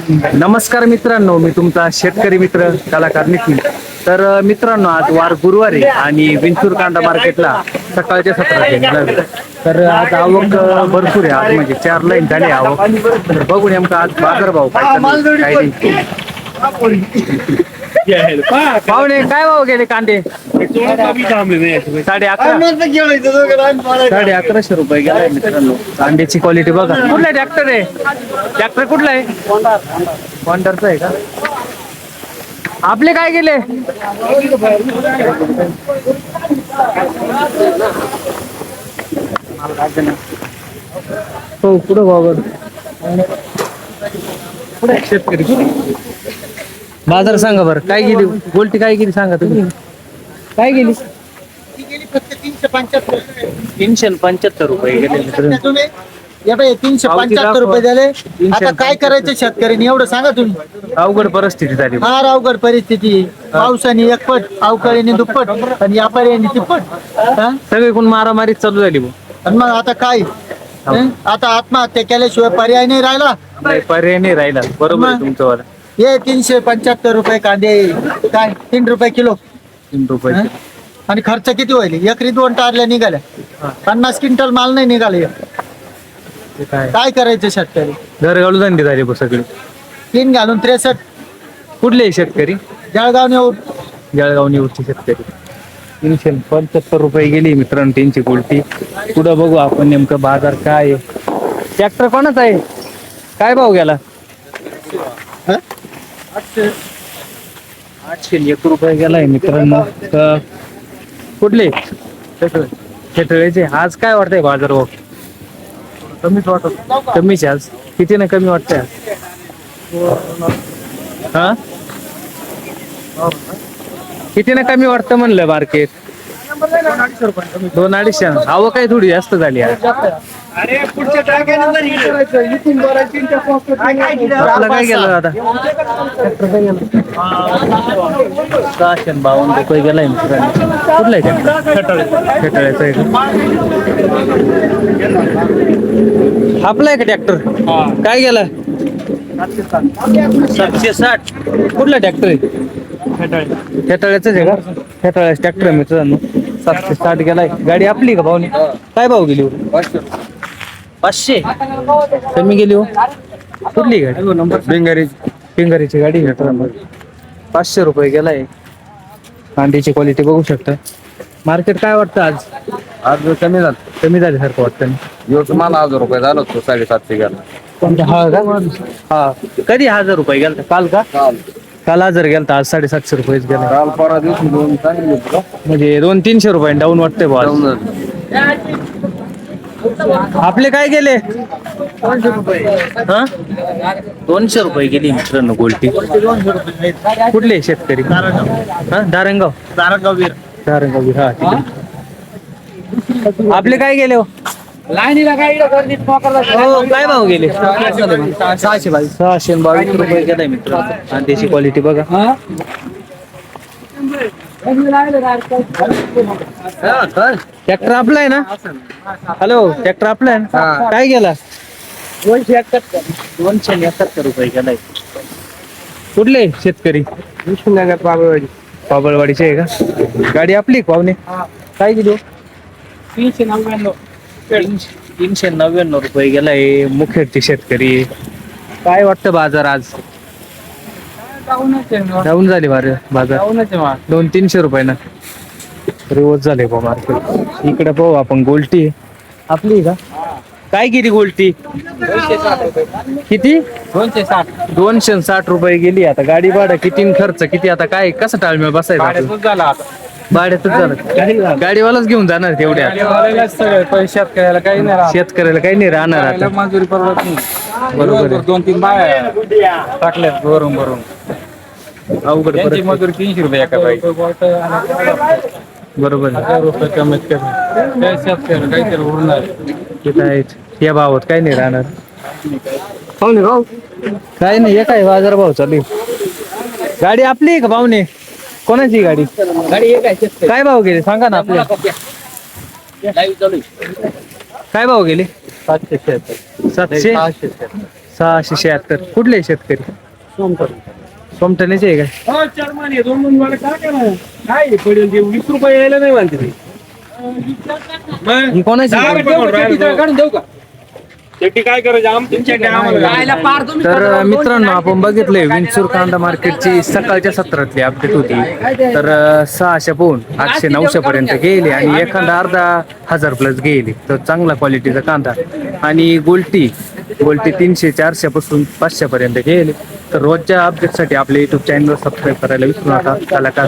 नमस्कार मित्रांनो, मी तुमचा शेतकरी मित्र कलाकार निखिल. तर मित्रांनो, आज वार गुरुवार आहे आणि विंचूर कांदा मार्केटला सकाळच्या सत्रात तर आज आवक भरपूर आहे. आज म्हणजे 4 लाईन झाली आवक. तर बघू नेमका आज बाजारभाव काय चालू आहे, काय नाही. पाहुणे काय भाव गेले कांदे? 1150 रुपये गेलाय मित्रांनो. कांद्याची क्वालिटी बघा. कुठला ट्रॅक्टर आहे? ट्रॅक्टर कुठला आहे? होंडाचा आहे का? आपले काय गेले? हो पुढं बाबर पुढे शेतकरी बाजार सांगा बरं. काय गेली गोल्टी? काय गेली सांगा तुम्ही. काय गेली? 375 रुपये गेले मित्रांनो. 375 रुपये झाले. आता काय करायचं शेतकऱ्यांनी एवढं सांगा तुम्ही. अवघड परिस्थिती झाली. फार अवघड परिस्थिती. पावसाने एकपट, अवकाळीने दुप्पट आणि व्यापाऱ्यांनी तिप्पट. सगळी कोण मारामारी चालू झाली भाऊ. आणि मग आता काय? आता आत्महत्या केल्याशिवाय पर्याय नाही राहिला. नाही, पर्याय नाही राहिला. बरोबर आहे तुमचं वाला. हे 375 रुपये कांदे काय 3 रुपये किलो. 3 रुपये. आणि खर्च किती होईल? एकरी 2 टारल्या निघाल्या. 50 क्विंटल माल नाही निघाले. काय करायचं शेतकरी? घर घालू धंदे झाले बघ सगळे. 3 घालून 63. कुठले शेतकरी? जळगाव नेऊ. जळगाव निवडचे शेतकरी. 375 रुपये गेली मित्रांनो त्यांची गोल्टी. पुढं बघू आपण नेमकं बाजार काय आहे. ट्रॅक्टर कोणाचा आहे? काय भाव गेला? 801 रुपये गेलाय मित्रांनो. कुठले? खेटळेचे. आज काय वाटतंय बाजार भाव? कमीच वाटत. कमीच आज. किती ना कमी वाटतंय? हा किती ना कमी वाटतं म्हणलं मार्केट? 200-250. आवक काय थोडी जास्त झाली आज. आपला काय गेलं आता? 652 रुपये गेलाय मित्रांनो. कुठला आहे खेटाळ्याचा आहे का? आपला आहे का ट्रॅक्टर? काय गेला? 760. कुठला ट्रॅक्टर आहे? खेटाळ्याच आहे का? खेटाळ्याच ट्रॅक्टर आहे मित्रांनो. 760 गेलाय. गाडी आपली का भाऊनी? काय भाव गेली? 500. कमी गेली हो. कुठली गाडी? पिंगारीची गाडी मित्रांनो. 500 रुपये गेलाय. कांद्याची क्वालिटी बघू शकता. मार्केट काय वाटतं आज? आज कमी झालं. कमी झाल्यासारखं वाटतं. दिवस मला 1000 रुपये झालं होतं. 750 गेला. कोणता? हा का? हा. कधी 1000 रुपये गेला? काल का? काल 1000 गेला. आज 750 रुपयेच गेला. काल परवा दिवशी 2 चांगली होती. म्हणजे 200-300 रुपये डाऊन वाटतंय भाऊ. आपले काय गेले? 200 रुपये गेली मित्रांनो गोल्टी. कुठले शेतकरी? दारंगाव. दारंगाव हा. आपले काय गेले हो? काय भाव गेले? 622 रुपये गेलाय मित्रांनो. आणि त्याची क्वालिटी बघा. ट्रॅक्टर आपला आहे ना? हॅलो, ट्रॅक्टर आपला आहे ना? काय गेला? 271 रुपये गेलाय. कुठले शेतकरी? पाबळवाडीचे आहे का? गाडी आपली पाहुणे. काय गेली? 399 रुपये गेलाय. मुखेडचे शेतकरी. काय वाटतं बाजार आज? डाऊन झाले बाजार. 200-300 रुपये ना रिवर्स झाले बा मार्केट. इकडे पाहू आपण. गोल्टी आपली का? काय गेली गोल्टी? किती? 260 रुपये गेली. आता गाडी भाडं किती, खर्च किती? आता काय कसं टाळमेळ बसायचं? भाड्यातच झालं. गाडीवालाच घेऊन जाणार तेवढ्या. शेतकऱ्याला काही नाही. शेतकऱ्याला काही नाही राहणार आता. मजुरी परवडत नाही. बरोबर आहे. 2-3 बाया टाकल्यात भरून अवघड त्यांची मजुरी 300 रुपये एका बाई. बरोबर आहे. 1000 रुपये कमीत कमी. काय शेतकऱ्याला काहीतरी उरणार. तिथं आहेत. या भावात काही नाही राहणार. काय नाही. हे काय बाजार भाव चालू आहे. गाडी आपली आहे का भाऊने? कोणाची गाडी? काय भाव गेले सांगा ना आपल्या? काय भाव गेले? 700. 700 676. कुठले शेतकरी? सोमटण्याचे आहे काय? 4 महिने 2 महिने मला काय केलं काय पडेल ते 20 रुपये यायला नाही मानते ते ही कोणाची? काढून देऊ का शेट्टी काय करायचं आमच्या तर मित्रांनो आपण बघितलंय विंचूर कांदा मार्केटची सकाळच्या सत्रातली अपडेट होती. तर 600 पाऊन 800-900 पर्यंत गेले आणि एखादा अर्धा हजार प्लस गेले. तर चांगला क्वालिटीचा कांदा आणि गोल्टी 300-400 पासून 500 पर्यंत गेले. तर रोजच्या अपडेटसाठी आपल्या युट्यूब चॅनलवर सबस्क्राईब करायला विसरू नका. चला का